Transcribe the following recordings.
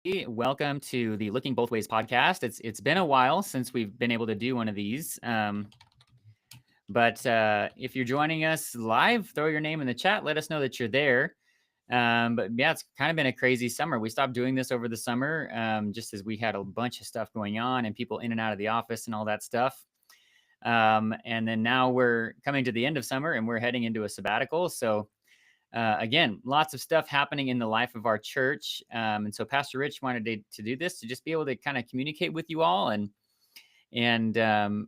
Welcome to the Looking Both Ways podcast. It's been a while since we've been able to do one of these, but if you're joining us live, throw your name in the chat. Let us know that you're there. But yeah, it's kind of been a crazy summer. We stopped doing this over the summer, just as we had a bunch of stuff going on and people in and out of the office and all that stuff. And then now we're coming to the end of summer and we're heading into a sabbatical. So again, lots of stuff happening in the life of our church. And so Pastor Rich wanted to do this to just be able to kind of communicate with you all and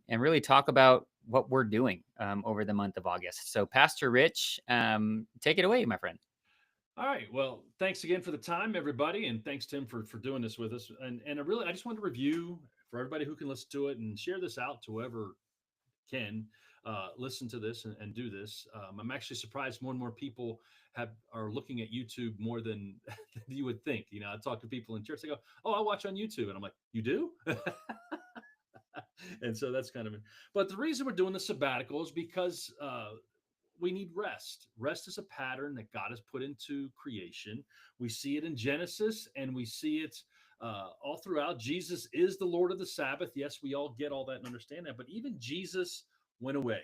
really talk about what we're doing over the month of August. So Pastor Rich, take it away, my friend. All right. Well, thanks again for the time, everybody, and thanks Tim for doing this with us. And I just wanted to review for everybody who can listen to it and share this out to whoever can listen to this and do this. I'm actually surprised more and more people are looking at YouTube more than, than you would think. You know, I talk to people in church. They go, "Oh, I watch on YouTube," and I'm like, "You do?" And so that's kind of it. But the reason we're doing the sabbatical is because we need rest. Rest is a pattern that God has put into creation. We see it in Genesis and we see it all throughout. Jesus is the Lord of the Sabbath. Yes, we all get all that and understand that. But even Jesus went away.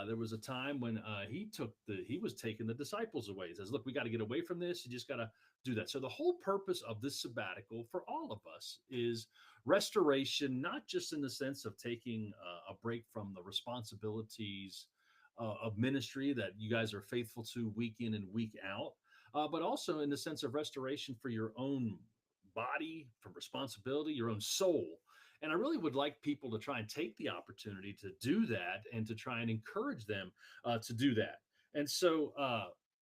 There was a time when he was taking the disciples away. He says, "Look, we got to get away from this. You just got to do that." So the whole purpose of this sabbatical for all of us is restoration, not just in the sense of taking a break from the responsibilities of ministry that you guys are faithful to week in and week out, but also in the sense of restoration for your own body, from responsibility, your own soul. And I really would like people to try and take the opportunity to do that and to try and encourage them to do that. And so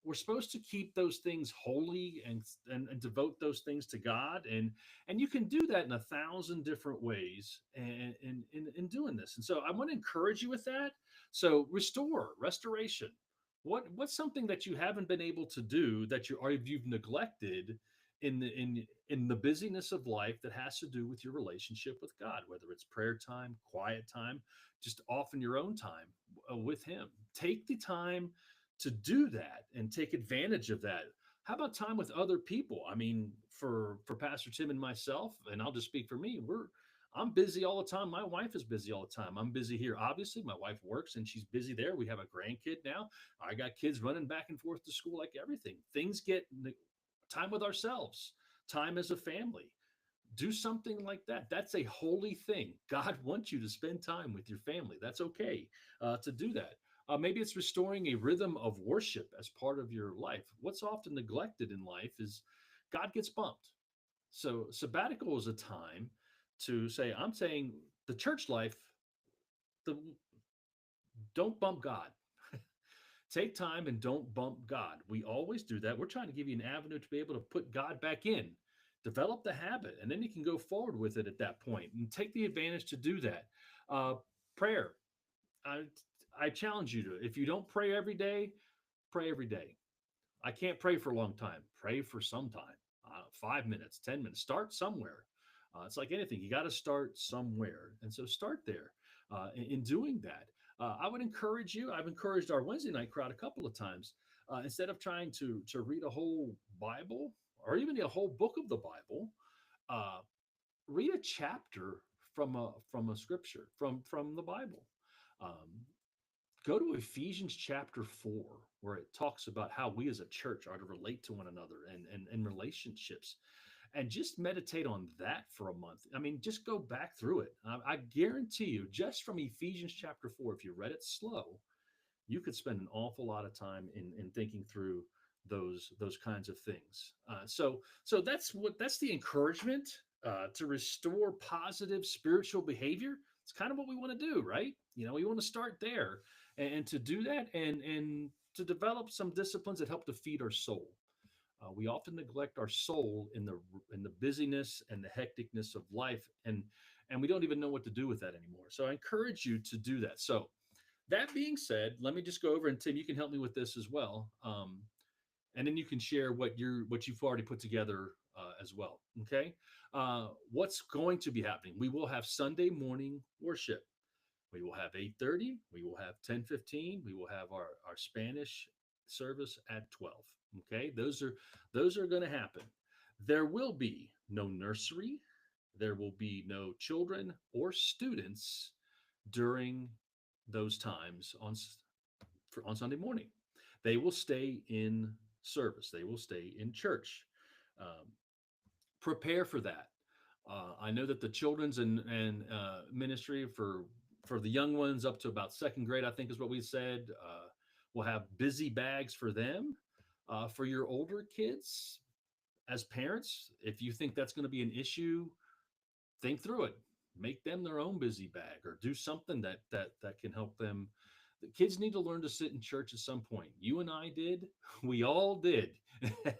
we're supposed to keep those things holy and devote those things to God. And you can do that in 1,000 different ways in doing this. And so I want to encourage you with that. So restoration. What's something that you haven't been able to do that you've neglected in the busyness of life that has to do with your relationship with God, whether it's prayer time, quiet time, just often your own time with Him. Take the time to do that and take advantage of that. How about time with other people? I mean, for Pastor Tim and myself, and I'll just speak for me. I'm busy all the time. My wife is busy all the time. I'm busy here. Obviously, my wife works and she's busy there. We have a grandkid now. I got kids running back and forth to school like everything. Things get time with ourselves, time as a family. Do something like that. That's a holy thing. God wants you to spend time with your family. That's okay to do that. Maybe it's restoring a rhythm of worship as part of your life. What's often neglected in life is God gets bumped. So, sabbatical is a time to say, I'm saying the church life, the, don't bump God. Take time and don't bump God. We always do that. We're trying to give you an avenue to be able to put God back in, develop the habit, and then you can go forward with it at that point and take the advantage to do that. Uh, Prayer. I, I challenge you to, if you don't pray every day. I can't pray for a long time. Pray for some time, 5 minutes, 10 minutes. Start somewhere. It's like anything, you got to start somewhere. And so start there in doing that. I would encourage you, I've encouraged our Wednesday night crowd a couple of times. Instead of trying to read a whole Bible or even a whole book of the Bible, uh, read a chapter from a scripture from the Bible. Um, Go to Ephesians chapter 4, where it talks about how we as a church are to relate to one another and relationships. And just meditate on that for a month. I mean, just go back through it. I guarantee you, just from Ephesians chapter 4, if you read it slow, you could spend an awful lot of time in thinking through those kinds of things. So that's the encouragement to restore positive spiritual behavior. It's kind of what we want to do, right? You know, we want to start there and to do that and to develop some disciplines that help to feed our soul. We often neglect our soul in the busyness and the hecticness of life, and we don't even know what to do with that anymore. So I encourage you to do that. So that being said, let me just go over, and Tim, you can help me with this as well, and then you can share what you've already put together as well. Okay, what's going to be happening? We will have Sunday morning worship. We will have 8:30. We will have 10:15. We will have our Spanish service at 12. Okay, those are going to happen. There will be no nursery. There will be no children or students during those times on Sunday morning. They will stay in service. They will stay in church. Um, Prepare for that. I know that the children's and ministry for the young ones up to about second grade, I think is what we said. We'll have busy bags for them. For your older kids, as parents, if you think that's going to be an issue, think through it. Make them their own busy bag, or do something that can help them. The kids need to learn to sit in church at some point. You and I did. We all did.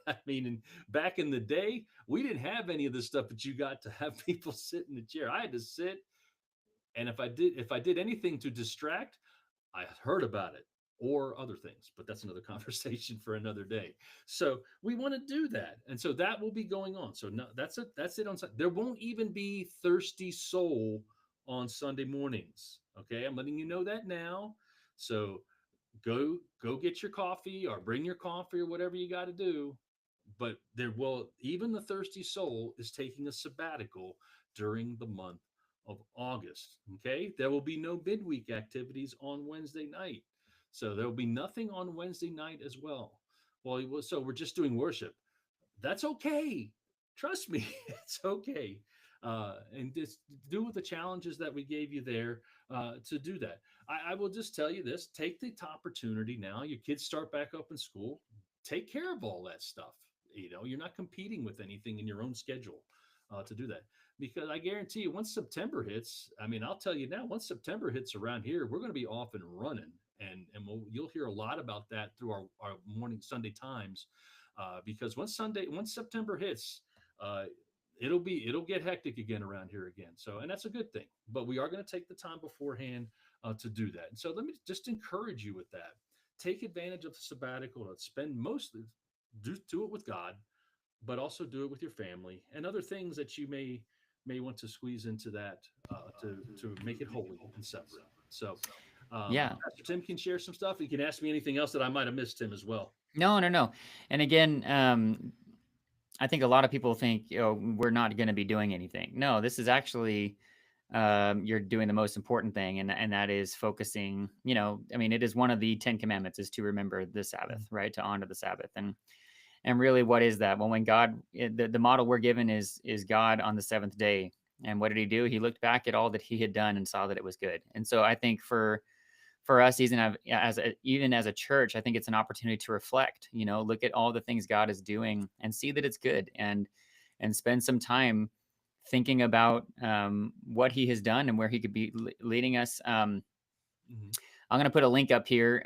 I mean, back in the day, we didn't have any of this stuff that you got to have people sit in the chair. I had to sit, and if I did anything to distract, I heard about it or other things, but that's another conversation for another day. So we want to do that, and so that will be going on. So no, that's it. That's it on Sunday. There won't even be thirsty soul on Sunday mornings. Okay, I'm letting you know that now. So go get your coffee or bring your coffee or whatever you got to do. But there will, even the thirsty soul is taking a sabbatical during the month of August. Okay. There will be no midweek activities on Wednesday night. So there will be nothing on Wednesday night as well. Well, so we're just doing worship. That's okay. Trust me, it's okay. And just do with the challenges that we gave you there to do that. I will just tell you this: take the opportunity now. Your kids start back up in school. Take care of all that stuff. You're not competing with anything in your own schedule to do that. Because I guarantee you, once September hits, I mean, I'll tell you now, once September hits around here, we're going to be off and running. And you'll hear a lot about that through our morning Sunday times, because once September hits, uh, it'll get hectic again around here again. So, and that's a good thing. But we are going to take the time beforehand to do that. And so, let me just encourage you with that. Take advantage of the sabbatical to spend mostly do it with God, but also do it with your family and other things that you may want to squeeze into that to make it holy and separate. So, Yeah. Pastor Tim can share some stuff. You can ask me anything else that I might have missed, Tim, as well. No, no, no. And again, I think a lot of people think, we're not going to be doing anything. No, this is actually, you're doing the most important thing, and that is focusing. I mean, it is one of the 10 Commandments is to remember the Sabbath, right? To honor the Sabbath, and really, what is that? Well, when the model we're given is God on the seventh day, and what did He do? He looked back at all that He had done and saw that it was good. And so, I think for us, even as a church, I think it's an opportunity to reflect. Look at all the things God is doing and see that it's good, and spend some time thinking about what He has done and where He could be leading us. Mhm. I'm going to put a link up here.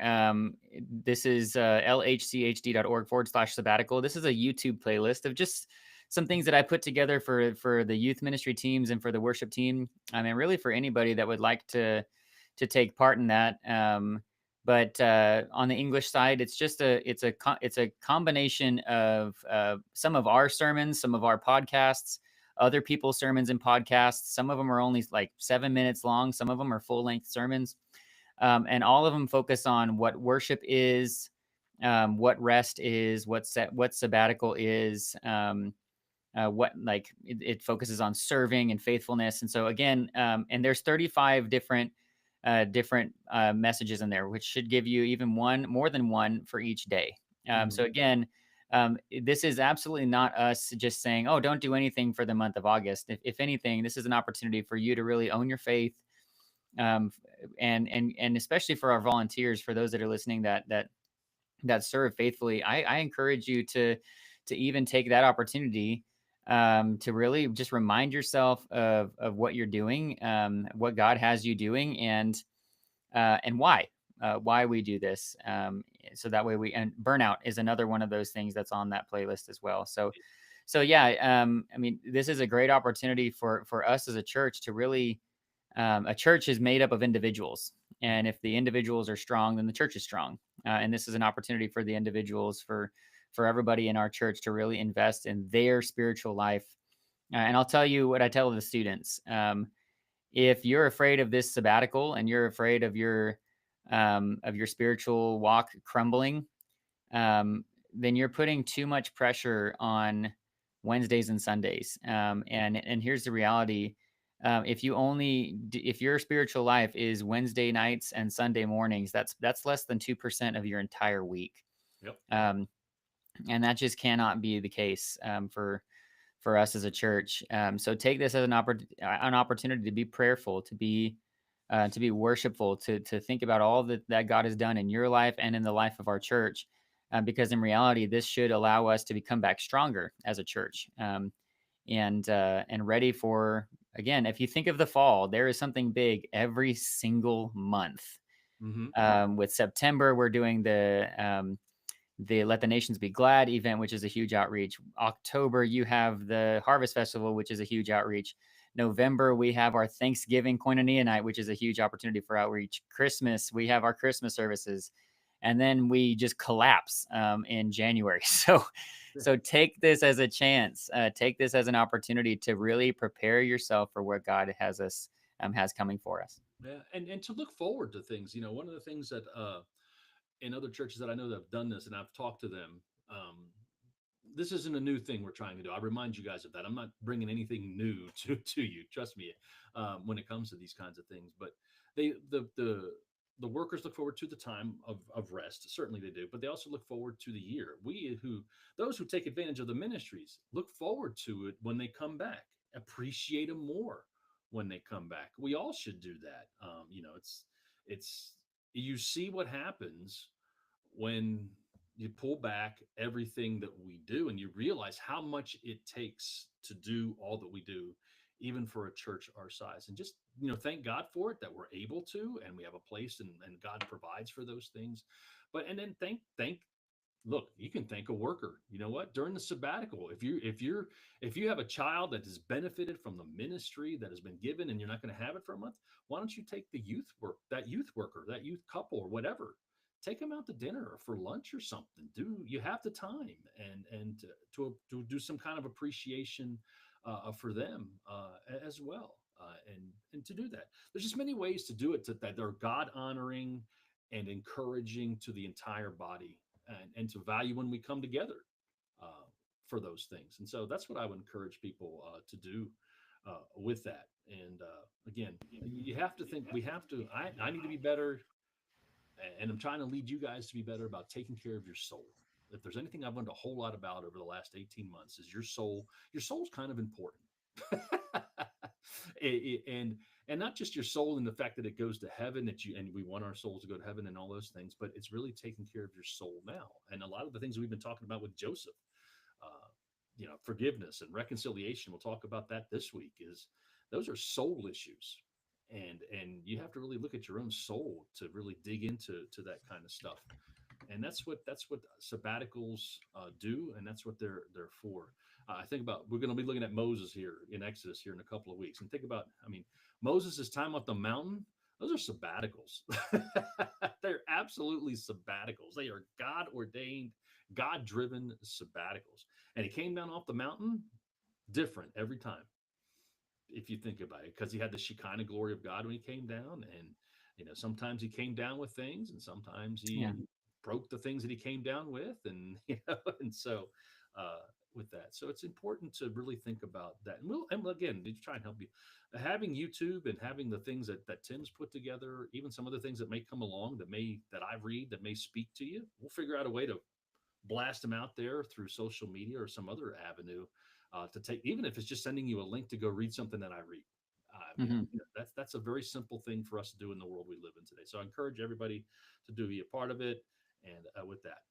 This is lhchd.org/sabbatical. This is a YouTube playlist of just some things that I put together for the youth ministry teams and for the worship team. I mean, really for anybody that would like to take part in that. But on the English side, it's a combination of some of our sermons, some of our podcasts, other people's sermons and podcasts. Some of them are only like 7 minutes long. Some of them are full length sermons. And all of them focus on what worship is, what rest is, what sabbatical is, what like it focuses on serving and faithfulness. And so again, and there's 35 different messages in there, which should give you even more than one for each day. So again, this is absolutely not us just saying, "Oh, don't do anything for the month of August." If anything, this is an opportunity for you to really own your faith, um, and especially for our volunteers, for those that are listening that serve faithfully. I encourage you to even take that opportunity, to really just remind yourself of what you're doing, what God has you doing, and why we do this. So that way and burnout is another one of those things that's on that playlist as well. So yeah, I mean, this is a great opportunity for us as a church to really, a church is made up of individuals. And if the individuals are strong, then the church is strong. And this is an opportunity for the individuals, for everybody in our church to really invest in their spiritual life. And I'll tell you what I tell the students. If you're afraid of this sabbatical and you're afraid of your spiritual walk crumbling, then you're putting too much pressure on Wednesdays and Sundays. And here's the reality: if your spiritual life is Wednesday nights and Sunday mornings, that's less than 2% of your entire week. Yep. Um, and that just cannot be the case for us as a church. So take this as an opportunity to be prayerful, to be worshipful, to think about all that God has done in your life and in the life of our church. Because in reality, this should allow us to become back stronger as a church, and ready for, again. If you think of the fall, there is something big every single month. Mm-hmm. With September, we're doing the Let the Nations Be Glad event, which is a huge outreach. October, you have the Harvest Festival, which is a huge outreach. November, we have our Thanksgiving Koinonia Night, which is a huge opportunity for outreach. Christmas, we have our Christmas services. And then we just collapse in January. So take this as a chance. Take this as an opportunity to really prepare yourself for what God has coming for us. Yeah, and to look forward to things. You know, one of the things that in other churches that I know that have done this, and I've talked to them. This isn't a new thing we're trying to do. I remind you guys of that. I'm not bringing anything new to you. Trust me, when it comes to these kinds of things. But they the workers look forward to the time of rest. Certainly they do, but they also look forward to the year. Those who take advantage of the ministries look forward to it when they come back. Appreciate them more when they come back. We all should do that. It's you see what happens when you pull back everything that we do and you realize how much it takes to do all that we do, even for a church our size. And just, thank God for it, that we're able to, and we have a place, and God provides for those things. But and then thank look, you can thank a worker. You know what? During the sabbatical, if you have a child that has benefited from the ministry that has been given and you're not going to have it for a month, why don't you take that youth worker, that youth couple, or whatever, take them out to dinner or for lunch or something. You have the time, and to do some kind of appreciation for them as well, and to do that. There's just many ways to do it that are God honoring and encouraging to the entire body, and to value when we come together for those things. And so that's what I would encourage people to do with that. And again, you have to think, we have to, I need to be better. And I'm trying to lead you guys to be better about taking care of your soul. If there's anything I've learned a whole lot about over the last 18 months, is your soul. Your soul's kind of important. And not just your soul in the fact that it goes to heaven, and we want our souls to go to heaven and all those things, but it's really taking care of your soul now. And a lot of the things we've been talking about with Joseph, forgiveness and reconciliation, we'll talk about that this week, is those are soul issues. And you have to really look at your own soul to really dig into that kind of stuff. And that's what sabbaticals do, and that's what they're for. I think about, we're going to be looking at Moses here in Exodus here in a couple of weeks, and think about, Moses' time off the mountain. Those are sabbaticals. They're absolutely sabbaticals. They are God ordained, God driven sabbaticals. And he came down off the mountain different every time, if you think about it, because he had the Shekinah glory of God when he came down. And sometimes he came down with things, and sometimes he Yeah. broke the things that he came down with. And and so with that, so it's important to really think about that. And again, to try and help you, having YouTube and having the things that Tim's put together, even some other things that may come along that I read that may speak to you, we'll figure out a way to blast them out there through social media or some other avenue, to take, even if it's just sending you a link to go read something that I read. Hmm. That's a very simple thing for us to do in the world we live in today. So I encourage everybody to be a part of it. And with that,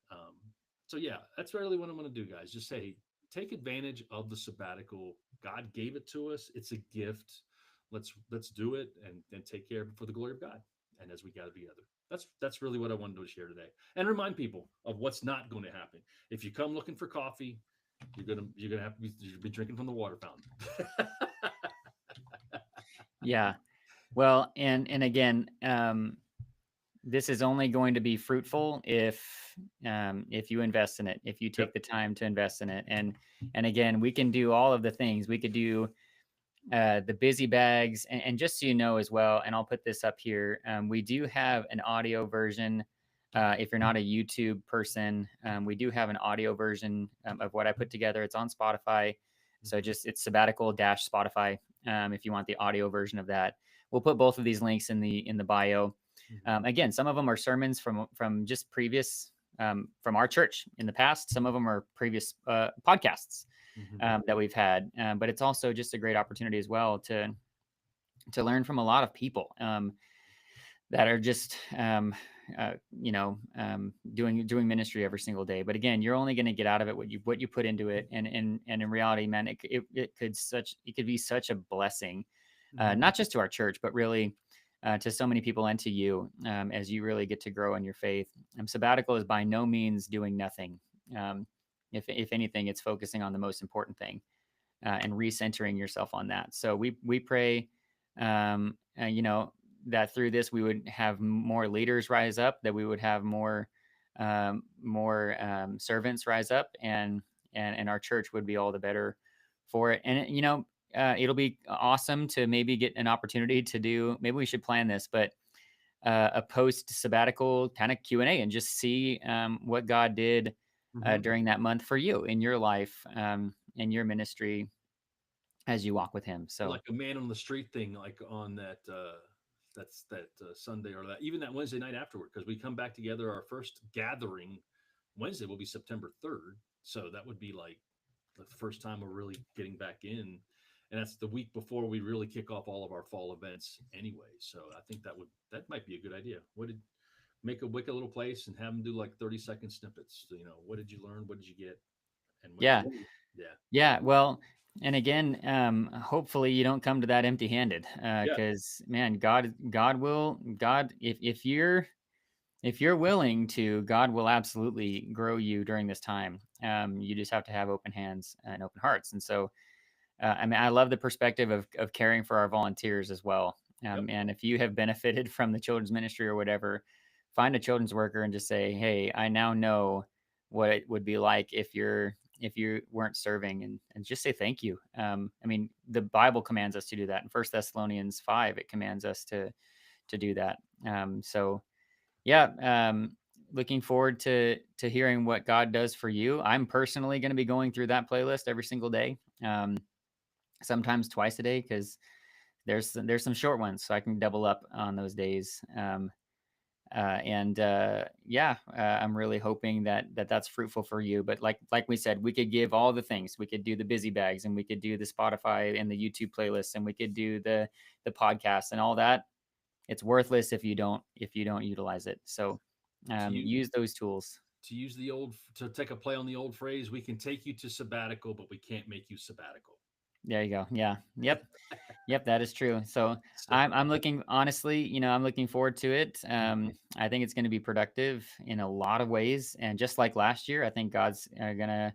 so yeah, that's really what I'm going to do, guys. Just say, take advantage of the sabbatical. God gave it to us. It's a gift. Let's do it, and take care of it for the glory of God. And as we gather together, that's really what I wanted to share today, and remind people of what's not going to happen. If you come looking for coffee, you're gonna have to be drinking from the water fountain. Yeah. Well, and again, this is only going to be fruitful if you invest in it, if you take Yep. the time to invest in it. And again, we can do all of the things. We could do the busy bags, and just so you know as well, and I'll put this up here, we do have an audio version If you're not a YouTube person, we do have an audio version of what I put together. It's on Spotify. So Mhm, just it's sabbatical dash Spotify. If you want the audio version of that, we'll put both of these links in the bio. mhm, Again, some of them are sermons from just previous from our church in the past. Some of them are previous podcasts mhm. that we've had. But it's also just a great opportunity as well to learn from a lot of people that are just doing ministry every single day. But again, you're only going to get out of it what you put into it, and in reality, man, it could be such a blessing, Mhm. not just to our church, but really. To so many people and to you as you really get to grow in your faith. Sabbatical is by no means doing nothing. Um, if anything, it's focusing on the most important thing and recentering yourself on that. So we pray, you know, that through this we would have more leaders rise up, that we would have more servants rise up, and our church would be all the better for it. And it'll be awesome to maybe get an opportunity to do. Maybe we should plan this, but a post sabbatical kind of Q&A and just see what God did Mhm. during that month for you in your life, in your ministry as you walk with him. So Like a man on the street thing, like on that Sunday or that even that Wednesday night afterward, because we come back together. Our first gathering Wednesday will be September 3rd, so that would be like the first time we're really getting back in, and that's the week before we really kick off all of our fall events anyway. So I think that might be a good idea. What did Make a wicked little place and have them do like 30-second snippets. So, what did you learn? What did you get? And what did yeah, you? Yeah, yeah. Well, and again, hopefully you don't come to that empty-handed, yeah. because man, God, if you're willing to, God will absolutely grow you during this time. You just have to have open hands and open hearts. And so, I mean, I love the perspective of caring for our volunteers as well. Yep. And if you have benefited from the children's ministry or whatever, find a children's worker and just say, "Hey, I now know what it would be like if you weren't serving," and just say thank you. I mean, the Bible commands us to do that. In First Thessalonians 5, it commands us to do that. So yeah, looking forward to hearing what God does for you. I'm personally going to be going through that playlist every single day. Sometimes twice a day because there's some short ones, so I can double up on those days. And yeah, I'm really hoping that's fruitful for you. But like we said, we could give all the things. We could do the busy bags, and we could do the Spotify and the YouTube playlists, and we could do the podcast and all that. It's worthless if you don't utilize it. So To you, use those tools. to take a play on the old phrase, we can take you to sabbatical, but we can't make you sabbatical. There you go. Yeah. Yep. Yep, that is true. So So, I'm looking honestly, I'm looking forward to it. mhm. I think it's going to be productive in a lot of ways, and just like last year, I think God's gonna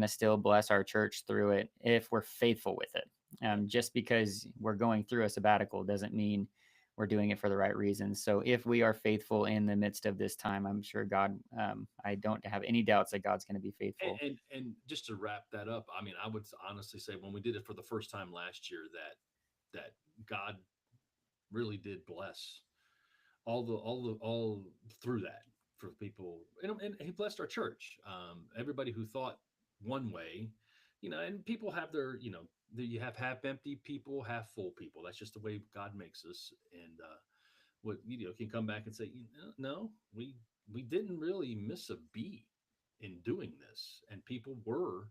still bless our church through it if we're faithful with it. Yep. Just because we're going through a sabbatical doesn't mean we're doing it for the right reasons. So if we are faithful in the midst of this time, I'm sure God. I don't have any doubts that God's going to be And, faithful. and just to wrap that up, I mean, I would honestly say when we did it for the first time last year, that God really did bless all through that for people, and He blessed our church. Everybody who thought one way, and people have their, you have half empty people, half full people. That's just the way God makes us. And what can come back and say, no, we didn't really miss a beat in doing this, and people were.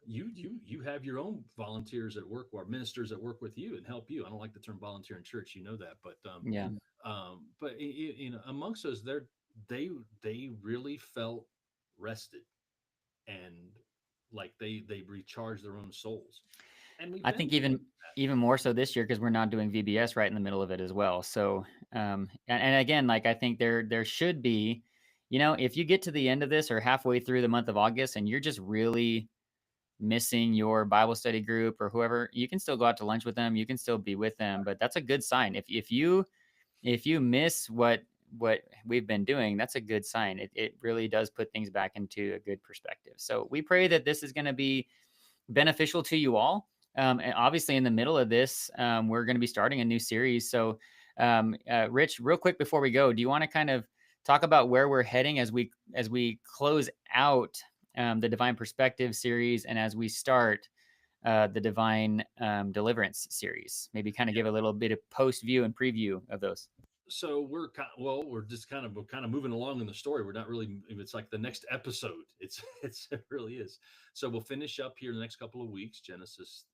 You have your own volunteers at work or ministers that work with you and help you. I don't like the term volunteer in church, you know that, but Yeah, amongst us, they really felt rested and like they recharged their own souls, and we've I been think doing even more so this year because we're not doing VBS right in the middle of it as well. So and again, like I think there should be, if you get to the end of this or halfway through the month of August and you're just really missing your Bible study group or whoever, you can still go out to lunch with them. You can still be with them, but that's a good sign. If you miss what we've been doing, that's a good sign. It really does put things back into a good perspective. So we pray that this is going to be beneficial to you all. And obviously, in the middle of this, we're going to be starting a new series. So, Rich, real quick before we go, do you want to kind of talk about where we're heading as we close out the Divine Perspective series, and as we start the Divine Deliverance series. Maybe kind of give a little bit of post view and preview of those. So we're just kind of moving along in the story. We're not really. It's like the next episode. It really is. So we'll finish up here in the next couple of weeks. Genesis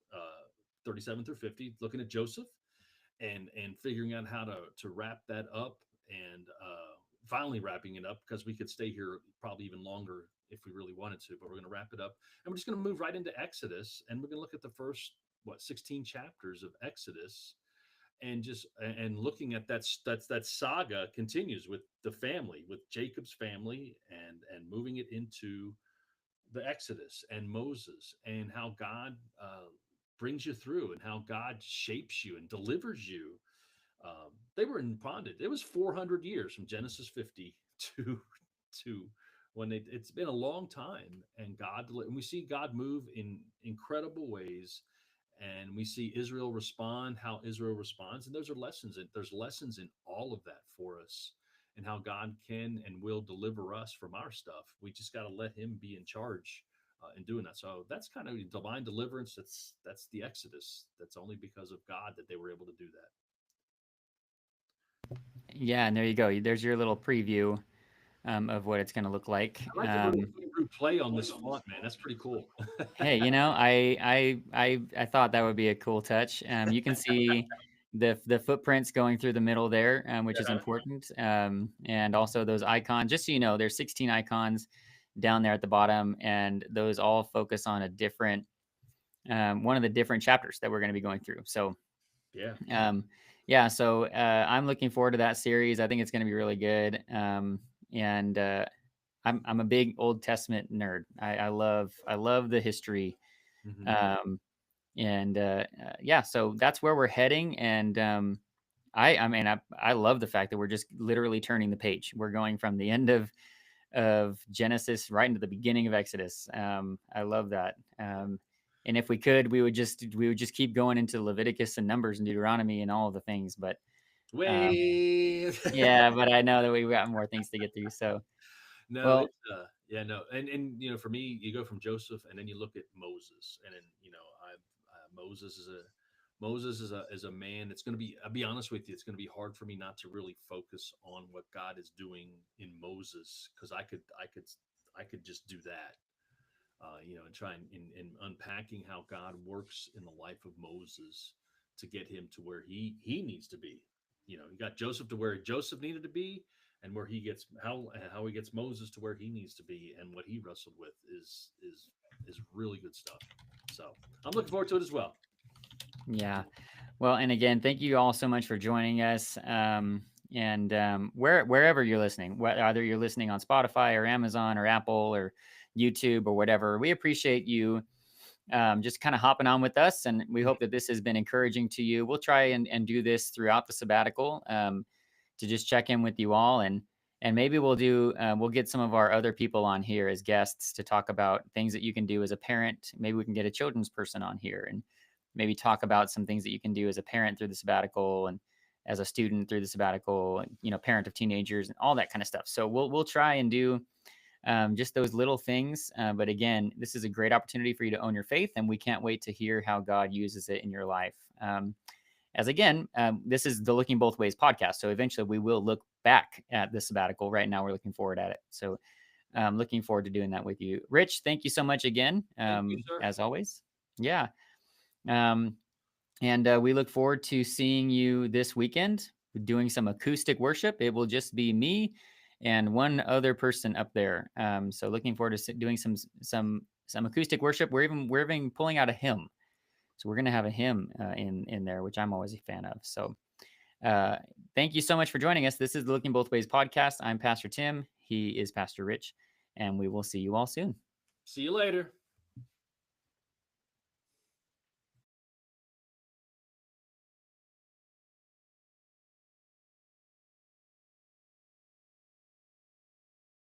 37 through 50, looking at Joseph and figuring out how to wrap that up, and finally wrapping it up, because we could stay here probably even longer if we really wanted to. But we're going to wrap it up, and we're just going to move right into Exodus, and we're going to look at the first 16 chapters of Exodus, and just and looking at that saga continues with the family, with Jacob's family, and moving it into the Exodus and Moses, and how God brings you through, and how God shapes you and delivers you. They were in bondage. It was 400 years from Genesis 50 to when it's been a long time, and we see God move in incredible ways, and we see Israel respond, how Israel responds, and there's lessons in all of that for us, and how God can and will deliver us from our stuff. We just got to let Him be in charge in doing that. So that's kind of divine deliverance. That's the Exodus. That's only because of God that they were able to do that. Yeah, and there you go. There's your little preview of what it's going to look like. I like the little Hebrew play on this font, man. That's pretty cool. Hey, I thought that would be a cool touch. You can see the footprints going through the middle there, which is Yeah. important, and also those icons. Just so you know, there's 16 icons down there at the bottom, and those all focus on a different one of the different chapters that we're going to be going through. So Yeah. yeah, so I'm looking forward to that series. I think it's going to be really good. And I'm a big Old Testament nerd. I love the history. Mhm. Um, and yeah, so that's where we're heading. And I mean, I love the fact that we're just literally turning the page. We're going from the end of Genesis right into the beginning of Exodus. I love that. And if we could, we would just keep going into Leviticus and Numbers and Deuteronomy and all of the things. But um, Wait. yeah, but I know that we've got more things to get through. So No, well, it's yeah, no. And for me, you go from Joseph, and then you look at Moses, and then I Moses is a man. It's going to be, I'll be honest with you, it's going to be hard for me not to really focus on what God is doing in Moses, because I could just do that. And try and unpacking how God works in the life of Moses to get him to where he needs to be. He got Joseph to where Joseph needed to be, and where how he gets Moses to where he needs to be, and what he wrestled with is really good stuff. So I'm looking forward to it as well. yeah. Well, and again, thank you all so much for joining us. And wherever you're listening, either you're listening on Spotify or Amazon or Apple or YouTube or whatever, we appreciate you just kind of hopping on with us. And we Mhm. hope that this has been encouraging to you. We'll try and do this throughout the sabbatical to just check in with you all. And maybe we'll get some of our other people on here as guests to talk about things that you can do as a parent. Maybe we can get a children's person on here and maybe talk about some things that you can do as a parent through the sabbatical and as a student through the sabbatical, and parent of teenagers and all that kind of stuff. So we'll try and do just those little things. But again, this is a great opportunity for you to own your faith, and we can't wait to hear how God uses it in your life. As again, this is the Looking Both Ways podcast. So eventually we will look back at the sabbatical. Right now, we're looking forward at it. So looking forward to doing that with you. Rich, thank you so much again, Thank you, sir. as always. Yeah. Um, and we look forward to seeing you this weekend doing some acoustic worship. It will just be me and one other person up there. So looking forward to doing some acoustic worship. We're even pulling out a hymn. So we're gonna have a hymn in there, which I'm always a fan of. So uh, thank you so much for joining us. This is the Looking Both Ways podcast. I'm Pastor Tim. He is Pastor Rich, and we will see you all soon. See you later.